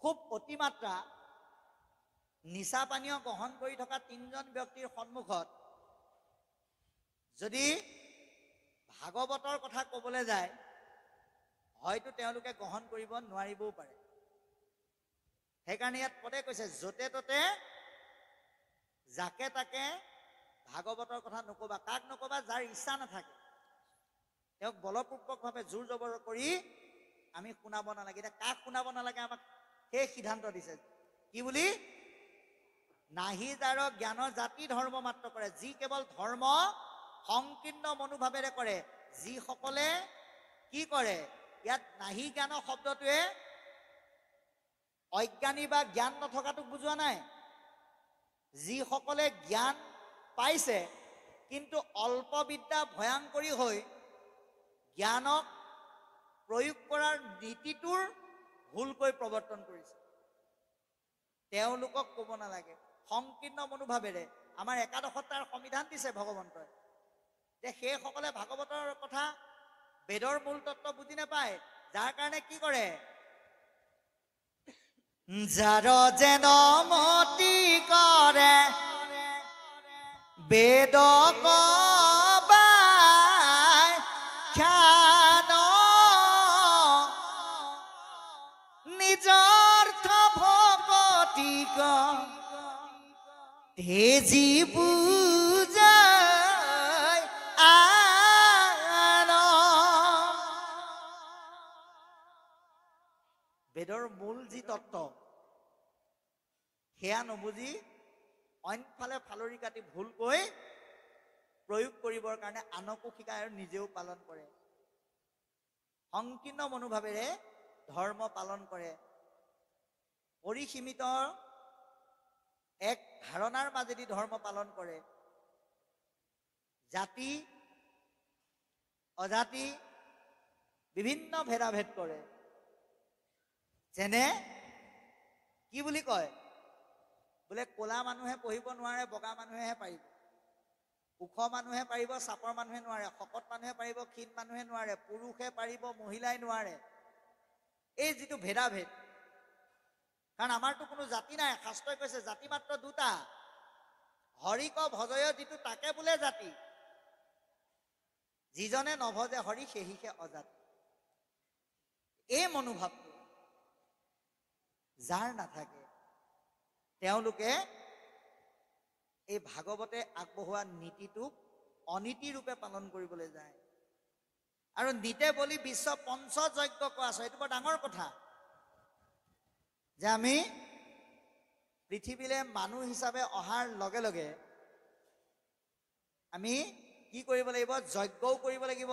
খুব অতিমাত্ৰা নিচা পানীয় গ্ৰহণ কৰি থকা 3জন ব্যক্তিৰ সন্মুখত যদি ভাগৱতৰ কথা ক'বলৈ যায়, হয়তো তেওঁলোকে গ্ৰহণ কৰিব নোৱাৰিবও পাৰে। সেইকাৰণে ইয়াত পদে কৈছে, য'তে ত'তে যাকে তাকে ভাগৱতৰ কথা নকবা। কাক নকবা? যাৰ ইচ্ছা নাথাকে, তেওঁক বলপূৰ্বকভাৱে জোৰ জবৰ কৰি আমি শুনাব নালাগে। এতিয়া কাক শুনাব নালাগে আমাক সেই সিদ্ধান্ত দিছে। কি বুলি? নাহি যাৰ জ্ঞান জাতি ধৰ্ম মাত্ৰ কৰে, যি কেৱল ধৰ্ম সংকীৰ্ণ মনোভাৱেৰে কৰে। যিসকলে কি কৰে? ইয়াত নাহি জ্ঞান শব্দটোৱে অজ্ঞানী বা জ্ঞান নথকাটোক বুজোৱা নাই। যিসকলে জ্ঞান পাইছে কিন্তু অল্পবিদ্যা ভয়ংকৰী হৈ জ্ঞানক প্ৰয়োগ কৰাৰ নীতিটোৰ ভুলকৈ প্ৰৱৰ্তন কৰিছে, তেওঁলোকক ক'ব নালাগে। সংকীৰ্ণ মনোভাৱেৰে আমাৰ একাদশত তাৰ সংবিধান দিছে ভগৱন্তই, যে সেইসকলে ভাগৱতৰ কথা, বেদৰ মূল তত্ত্ব বুজি নাপায়। যাৰ কাৰণে কি কৰে? যাৰ যেন মতি কৰে বেদ কবাই খ্যান, নিজৰ্থ ভকতিক তেজি বুজাই আন। বেদৰ মূল যি তত্ত্ব সেয়া নবুজি অইনফালে ফালৰি কাটি ভুলকৈ প্ৰয়োগ কৰিবৰ কাৰণে আনকো শিকায় আৰু নিজেও পালন কৰে। সংকীৰ্ণ মনোভাৱেৰে ধৰ্ম পালন কৰে। পৰিসীমিত এক ধাৰণাৰ মাজেদি ধৰ্ম পালন কৰে। জাতি অজাতি বিভিন্ন ভেদাভেদ কৰে। যেনে কি বুলি কয়? বোলে ক'লা মানুহে পঢ়িব নোৱাৰে, বগা মানুহেহে পাৰিব। ওখ মানুহে পাৰিব, চাপৰ মানুহে নোৱাৰে। শকত মানুহে পাৰিব, ক্ষীণ মানুহে নোৱাৰে। পুৰুষে পাৰিব, মহিলাই নোৱাৰে। এই যিটো ভেদাভেদ, কাৰণ আমাৰতো কোনো জাতি নাই। শাস্ত্ৰই কৈছে জাতি মাত্ৰ দুটা, হৰিক ভজয়, যিটো তাকে বোলে জাতি। যিজনে নভজে হৰি সেহিহে অজাতি। এই মনোভাৱটো যাৰ নাথাকে, তেওঁলোকে এই ভাগৱতে আগবঢ়োৱা নীতিটোক অনীতি ৰূপে পালন কৰিবলৈ যায়। আৰু নিতে বলি বিশ্ব পঞ্চযজ্ঞ কোৱা আছে। এইটো বৰ ডাঙৰ কথা যে আমি পৃথিৱীলৈ মানুহ হিচাপে অহাৰ লগে লগে আমি কি কৰিব লাগিব? যজ্ঞও কৰিব লাগিব,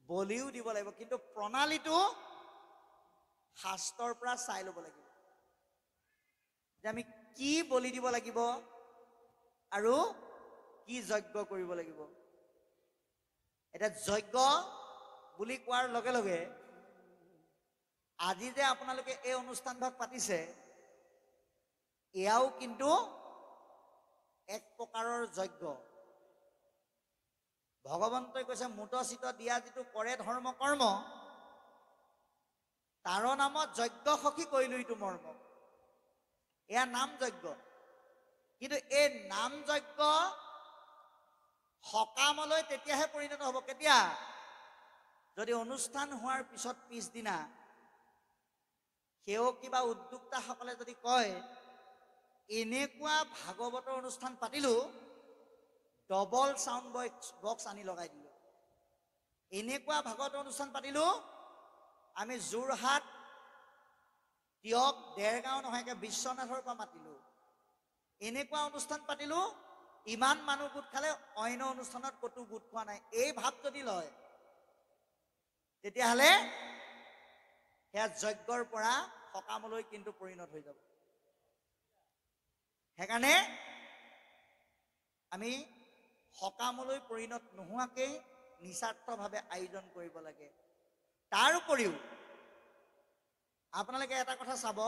বলিও দিব লাগিব। কিন্তু প্ৰণালীটো শাস্ত্ৰৰ পৰা চাই ল'ব লাগিব যে আমি কি বলি দিব লাগিব আৰু কি যজ্ঞ কৰিব লাগিব। এতিয়া যজ্ঞ বুলি কোৱাৰ লগে লগে আজি যে আপোনালোকে এই অনুষ্ঠানভাগ পাতিছে, এয়াও কিন্তু এক প্ৰকাৰৰ যজ্ঞ। ভগৱন্তই কৈছে মূত চিত দিয়া যিটো কৰে ধৰ্ম কৰ্ম, তাৰ নামত যজ্ঞ সখী কৰিলো ইটো মৰ্ম। এয়া নাম যজ্ঞ। কিন্তু এই নাম যজ্ঞ সকামলৈ তেতিয়াহে পৰিণত হ'ব। কেতিয়া? যদি অনুষ্ঠান হোৱাৰ পিছত পিছদিনা সেও কিবা উদ্যোক্তাসকলে যদি কয়, এনেকুৱা ভাগৱতৰ অনুষ্ঠান পাতিলো, ডবল সাউণ্ড বক্স আনি লগাই দিলো। এনেকুৱা ভাগৱতৰ অনুষ্ঠান পাতিলো, আমি যোৰহাট, তিয়ক, দেৰগাঁও নহয়, বিশ্বনাথৰ পৰা মাতিলো। এনেকুৱা অনুষ্ঠান পাতিলো, ইমান মানুহ গোট খালে অন্য অনুষ্ঠানত ক'তো গোট খোৱা নাই। এই ভাৱ যদি লয়, তেতিয়াহ'লে সেয়া যজ্ঞৰ পৰা সকামলৈ কিন্তু পৰিণত হৈ যাব। সেইকাৰণে আমি সকামলৈ পৰিণত নোহোৱাকৈ নিস্বাৰ্থভাৱে আয়োজন কৰিব লাগে। তাৰ উপৰিও আপোনালোকে এটা কথা চাব,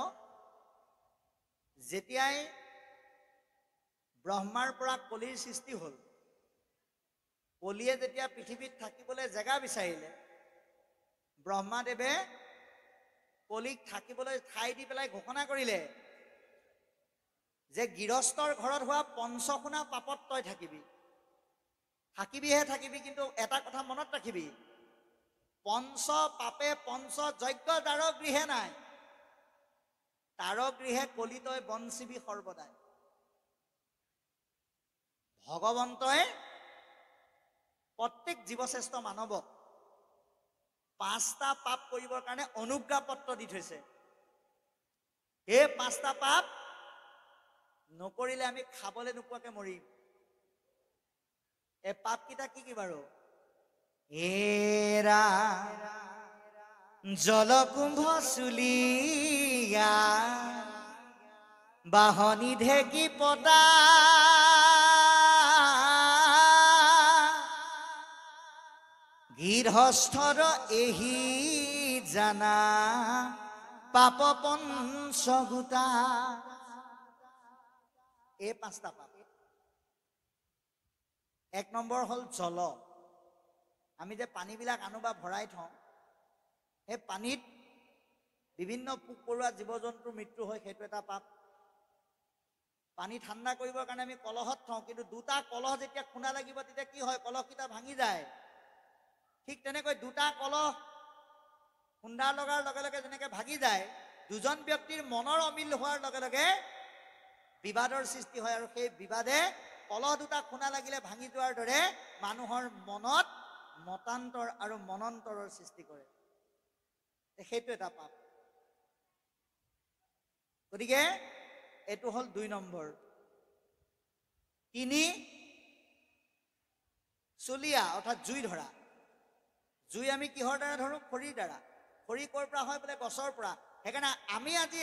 যেতিয়াই ব্ৰহ্মাৰ পৰা কলিৰ সৃষ্টি হ'ল, কলিয়ে যেতিয়া পৃথিৱীত থাকিবলৈ জেগা বিচাৰিলে, ব্ৰহ্মাদেৱে কলিক থাকিবলৈ ঠাই দি পেলাই ঘোষণা কৰিলে যে গৃহস্থৰ ঘৰত হোৱা পঞ্চশুনা পাপত তই থাকিবি, থাকিবিহে থাকিবি, কিন্তু এটা কথা মনত ৰাখিবি, পঞ্চ পাপে পঞ্চ যজ্ঞ দ্বাৰ গৃহে নাই, তাৰ গৃহে কলি তই বঞ্চিবি সৰ্বদাই। ভগৱন্তই প্ৰত্যেক জীৱশ্ৰেষ্ঠ মানৱক 5টা পাপ কৰিবৰ কাৰণে অনুজ্ঞা পত্ৰ দি থৈছে। এই 5টা পাপ নকৰিলে আমি খাবলৈ নোপোৱাকে মৰিম। এই পাপকেইটা কি কি বাৰু? এৰা জলকুম্ভ চুলিয়া, বাহনী ঢেকী পতা, গৃহস্থৰ এহি জানা, পাপ পঞ্চগোটা। এই 5টা পাপ। 1 নম্বৰ হ'ল জল। আমি যে পানীবিলাক আনো বা ভৰাই থওঁ, সেই পানীত বিভিন্ন পোক পৰুৱা জীৱ জন্তুৰ মৃত্যু হয়, সেইটো এটা পাপ। পানী ঠাণ্ডা কৰিবৰ কাৰণে আমি কলহত থওঁ, কিন্তু 2টা কলহ যেতিয়া খুন্দা লাগিব তেতিয়া কি হয়? কলহকেইটা ভাঙি যায়। ঠিক তেনেকৈ 2টা কলহ খুন্দা লগাৰ লগে লগে যেনেকৈ ভাগি যায়, 2জন ব্যক্তিৰ মনৰ অমিল হোৱাৰ লগে লগে বিবাদৰ সৃষ্টি হয়, আৰু সেই বিবাদে কলহ 2টা খুন্দা লাগিলে ভাঙি যোৱাৰ দৰে মানুহৰ মনত মতান্তৰ আৰু মনন্তৰৰ সৃষ্টি কৰে। সেইটো এটা পাপ। গতিকে এইটো হ'ল 2 নম্বৰ। 3 চুলীয়া অৰ্থাৎ জুই ধৰা। জুই আমি কিহৰ দ্বাৰা ধৰো? খৰিৰ দ্বাৰা। খৰি ক'ৰ পৰা হয়? বোলে গছৰ পৰা। সেইকাৰণে আমি আজি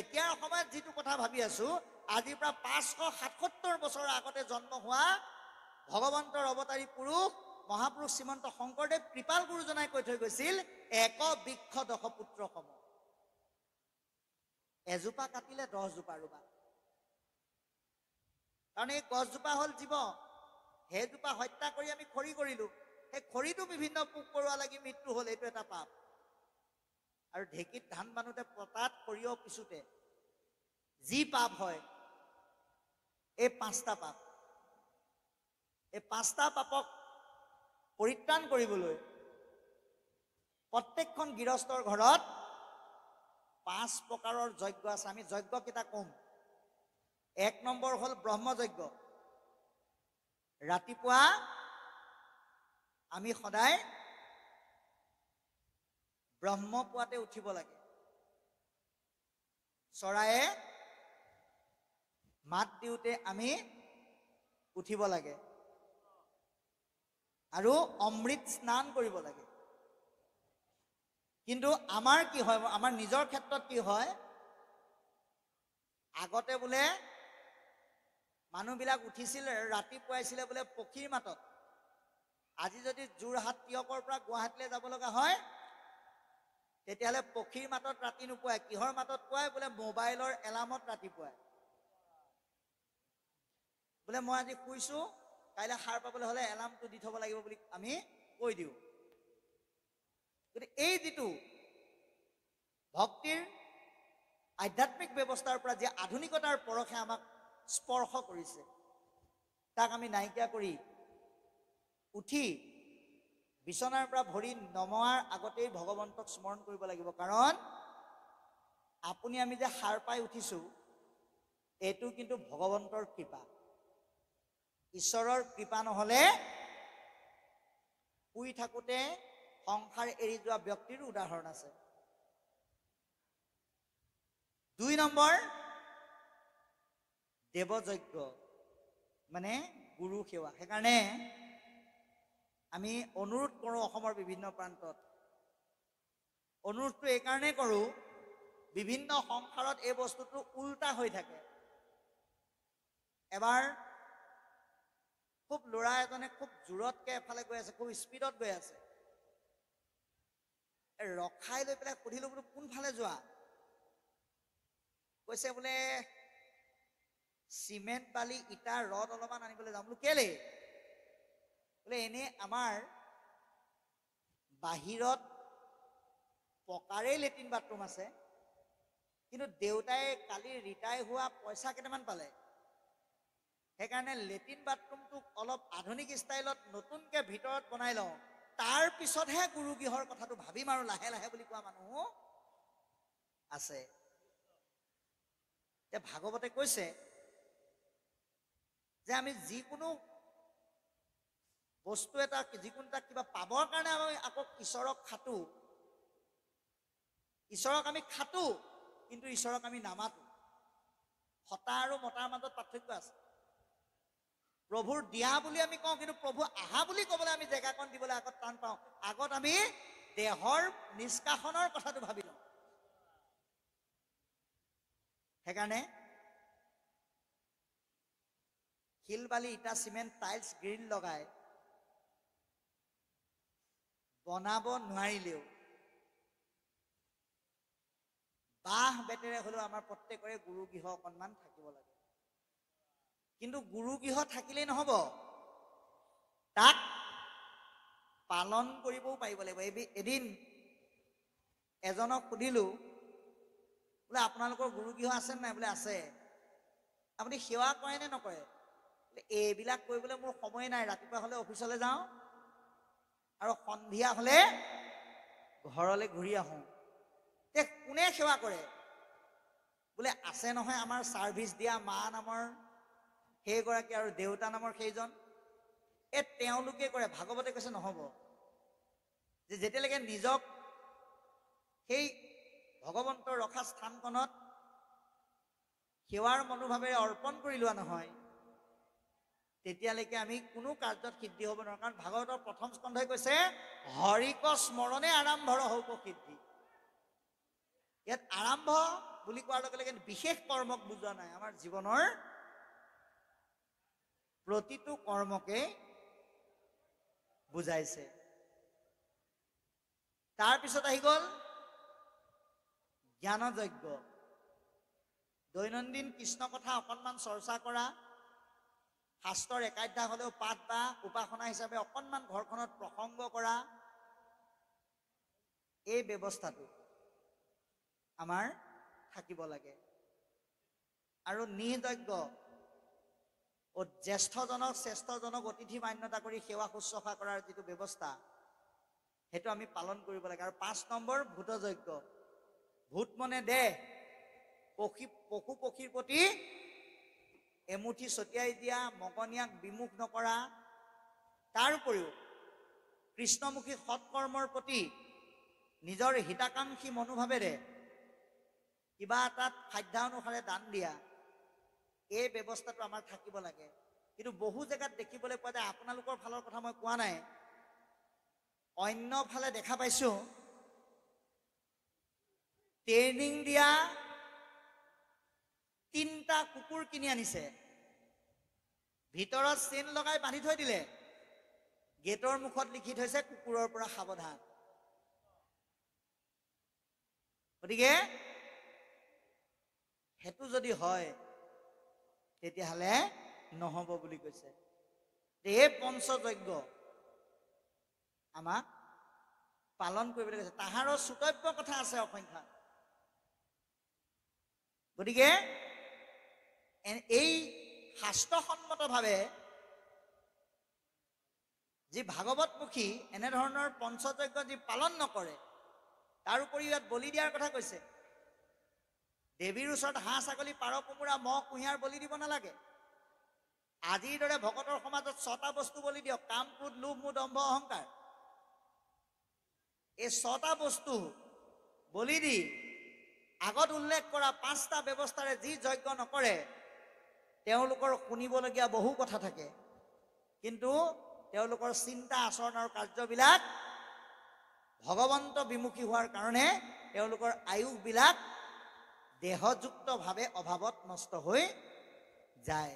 এতিয়াৰ সময়ত যিটো কথা ভাবি আছো, আজিৰ পৰা 577 বছৰৰ আগতে জন্ম হোৱা ভগৱন্তৰ অৱতাৰী পুৰুষ মহাপুৰুষ শ্ৰীমন্ত শংকৰদেৱ কৃপাল গুৰুজনাই কৈ থৈ গৈছিল, এক বৃক্ষ 10 পুত্ৰ সম। এজোপা কাটিলে 10 জোপা ৰুবা। কাৰণ এই গছজোপা হ'ল জীৱ, সেইজোপা হত্যা কৰি আমি খৰি কৰিলো, সেই খৰিটো বিভিন্ন পোক পৰুৱা লাগি মৃত্যু হ'ল, এইটো এটা পাপ। আৰু ঢেঁকীত ধান বানোতে, পতাত সৰিয়হ পিছোতে যি পাপ হয়, এই 5টা পাপ। এই 5টা পাপক পৰিত্ৰাণ কৰিবলৈ প্ৰত্যেকখন গৃহস্থৰ ঘৰত 5 প্ৰকাৰৰ যজ্ঞ আছে। আমি যজ্ঞ কেইটা কম। 1 নম্বৰ হ'ল ব্ৰহ্মযজ্ঞ। ৰাতিপুৱা আমি সদায় ব্ৰহ্মপুৱাতে উঠিব লাগে। চৰায়ে মাত দিওঁতে আমি উঠিব লাগে আৰু অমৃত স্নান কৰিব লাগে। কিন্তু আমাৰ কি হয়, আমাৰ নিজৰ ক্ষেত্ৰত কি হয়, আগতে বোলে মানুহবিলাক উঠিছিল, ৰাতিপুৱাইছিলে বোলে পক্ষীৰ মাতত। আজি যদি যোৰহাট তিয়কৰ পৰা গুৱাহাটীলৈ যাব লগা হয়, তেতিয়াহ'লে পক্ষীৰ মাতত ৰাতি নোপুৱাই। কিহৰ মাতত পুৱাই? বোলে মোবাইলৰ এলাৰ্মত ৰাতিপুৱাই। বোলে মই আজি শুইছো, কাইলৈ সাৰ পাবলৈ হ'লে এলাৰ্মটো দি থব লাগিব বুলি আমি কৈ দিওঁ। গতিকে এই যিটো ভক্তিৰ আধ্যাত্মিক ব্যৱস্থাৰ পৰা যে আধুনিকতাৰ পৰশে আমাক স্পৰ্শ কৰিছে, তাক আমি নাইকিয়া কৰি উঠি বিচনাৰ পৰা ভৰি নমোৱাৰ আগতেই ভগৱন্তক স্মৰণ কৰিব লাগিব। কাৰণ আপুনি আমি যে সাৰ পাই উঠিছো, এইটো কিন্তু ভগৱন্তৰ কৃপা। ঈশ্বৰৰ কৃপা নহলে শুই থাকোঁতে সংসাৰ এৰি যোৱা ব্যক্তিৰো উদাহৰণ আছে। 2 নম্বৰ দেৱযজ্ঞ, মানে গুৰু সেৱা। সেইকাৰণে আমি অনুৰোধ কৰোঁ অসমৰ বিভিন্ন প্ৰান্তত। অনুৰোধটো এইকাৰণেই কৰোঁ, বিভিন্ন সংসাৰত এই বস্তুটো উল্টা হৈ থাকে। এবাৰ খুব ল'ৰা এজনে খুব জোৰতকে এফালে গৈ আছে, খুব স্পীডত গৈ আছে। ৰখাই লৈ পেলাই সুধিলো, বোলো কোনফালে যোৱা? কৈছে বোলে চিমেণ্ট বালি ইটা ৰদ অলপমান আনিবলৈ যাম। বোলো কেলে? বোলে এনে আমাৰ বাহিৰত পকাৰে লেট্ৰিন বাথৰুম আছে, কিন্তু দেউতাই কালি ৰিটায়াৰ হোৱা পইচা কেইটামান পালে, সেইকাৰণে লেট্ৰিন বাথৰুমটোক অলপ আধুনিক ষ্টাইলত নতুনকে ভিতৰত বনাই লওঁ, তাৰ পিছতহে গুৰুগৃহৰ কথাটো ভাবিম আৰু লাহে লাহে বুলি কোৱা মানুহো আছে। এতিয়া ভাগৱতে কৈছে যে আমি যিকোনো বস্তু এটা, যিকোনো এটা কিবা পাবৰ কাৰণে আমি আকৌ ঈশ্বৰক খাটো, ঈশ্বৰক আমি খাটো, কিন্তু ঈশ্বৰক আমি নামাতো। হতা আৰু মতাৰ মাজত পাৰ্থক্য আছে। প্ৰভুৰ দিয়া বুলি আমি কওঁ, কিন্তু প্ৰভু আহা বুলি ক'বলৈ আমি জেগাকণ দিবলৈ আগত টান পাওঁ। আগত আমি দেহৰ নিষ্কাশনৰ কথাটো ভাবি লওঁ। সেইকাৰণে শিল বালি ইটা চিমেণ্ট টাইলছ গ্ৰিল লগাই বনাব নোৱাৰিলেও বাঁহ বেতেৰে হ'লেও আমাৰ প্ৰত্যেকৰে গুৰুগৃহ অকণমান থাকিব লাগে। কিন্তু গুৰুগৃহ থাকিলেই নহ'ব, তাক পালন কৰিবও পাৰিব লাগিব। এদিন এজনক সুধিলো, বোলে আপোনালোকৰ গুৰুগৃহ আছে নাই? বোলে আছে। আপুনি সেৱা কৰে নে নকৰে? বোলে এইবিলাক কৰিবলৈ মোৰ সময় নাই, ৰাতিপুৱা হ'লে অফিচলৈ যাওঁ আৰু সন্ধিয়া হ'লে ঘৰলৈ ঘূৰি আহোঁ। কোনে সেৱা কৰে? বোলে আছে নহয় আমাৰ ছাৰ্ভিচ দিয়া মা নামৰ সেইগৰাকী আৰু দেউতা নামৰ সেইজন, তেওঁলোকে কৰে। ভাগৱতে কৈছে নহ'ব, যে যেতিয়ালৈকে নিজক সেই ভগৱন্তৰ ৰখা স্থানখনত সেৱাৰ মনোভাৱেৰে অৰ্পণ কৰি লোৱা নহয়, তেতিয়ালৈকে আমি কোনো কাৰ্যত সিদ্ধি হ'ব নোৱাৰোঁ। কাৰণ ভাগৱতৰ প্ৰথম স্কন্ধই কৈছে হৰিক স্মৰণে আৰম্ভৰ হৌক সিদ্ধি। ইয়াত আৰম্ভ বুলি কোৱাৰ লগে লগে বিশেষ কৰ্মক বুজোৱা নাই, আমাৰ জীৱনৰ প্ৰতিটো কৰ্মকে বুজাইছে। তাৰপিছত আহি গ'ল জ্ঞানযজ্ঞ। দৈনন্দিন কৃষ্ণ কথা অকণমান চৰ্চা কৰা, শাস্ত্ৰৰ একাধ্যায় হ'লেও পাঠ বা উপাসনা হিচাপে অকণমান ঘৰখনত প্ৰসংগ কৰা, এই ব্যৱস্থাটো আমাৰ থাকিব লাগে। আৰু নিযজ্ঞ, জ্যেষ্ঠজনক শ্ৰেষ্ঠজনক অতিথি মান্যতা কৰি সেৱা শুশ্ৰূষা কৰাৰ যিটো ব্যৱস্থা, সেইটো আমি পালন কৰিব লাগে। আৰু 5 নম্বৰ ভূতযজ্ঞ। ভূত মনে দেহ, পশু পক্ষীৰ প্ৰতি এমুঠি ছটিয়াই দিয়া, মগনীয়াক বিমুখ নকৰা। তাৰ উপৰিও কৃষ্ণমুখী সৎকৰ্মৰ প্ৰতি নিজৰ হিতাকাংক্ষী মনোভাৱেৰে কিবা এটাত সাধ্যানুসাৰে দান দিয়া, এই ব্যৱস্থাটো আমাৰ থাকিব লাগে। কিন্তু বহু জেগাত দেখিবলৈ পোৱা যায়, আপোনালোকৰ ফালৰ কথা মই কোৱা নাই, অন্য ফালে দেখা পাইছো ট্ৰেইনিং দিয়া 3টা কুকুৰ কিনি আনিছে, ভিতৰত চেইন লগাই বান্ধি থৈ দিলে, গেটৰ মুখত লিখি থৈছে কুকুৰৰ পৰা সাৱধান। গতিকে সেইটো যদি হয় তেতিয়াহ'লে নহ'ব বুলি কৈছে। এই পঞ্চযজ্ঞ আমাক পালন কৰিবলৈ কৈছে। তাহাৰৰ শ্ৰুতব্য কথা আছে অসংখ্য। গতিকে এই শাস্ত্ৰসন্মতভাৱে যি ভাগৱতমুখী এনেধৰণৰ পঞ্চযজ্ঞ যি পালন নকৰে, তাৰ উপৰিও ইয়াত বলি দিয়াৰ কথা কৈছে। দেৱীৰ ওচৰত হাঁহ ছাগলী পাৰ কোমোৰা মহ কুঁহিয়াৰ বলি দিব নালাগে। আজিৰ দৰে ভকতৰ সমাজত 6টা বস্তু বলি দিয়ক: কাম, ক্ৰোধ, লোভ, মোহ, দম্ভ, অহংকাৰ। এই 6টা বস্তু বলি দি আগত উল্লেখ কৰা 5টা ব্যৱস্থাৰে যি যজ্ঞ নকৰে, তেওঁলোকৰ শুনিবলগীয়া বহু কথা থাকে, কিন্তু তেওঁলোকৰ চিন্তা আচৰণ আৰু কাৰ্যবিলাক ভগৱন্ত বিমুখী হোৱাৰ কাৰণে তেওঁলোকৰ আয়ুসবিলাক দেহযুক্তভাৱে অভাৱত নষ্ট হৈ যায়।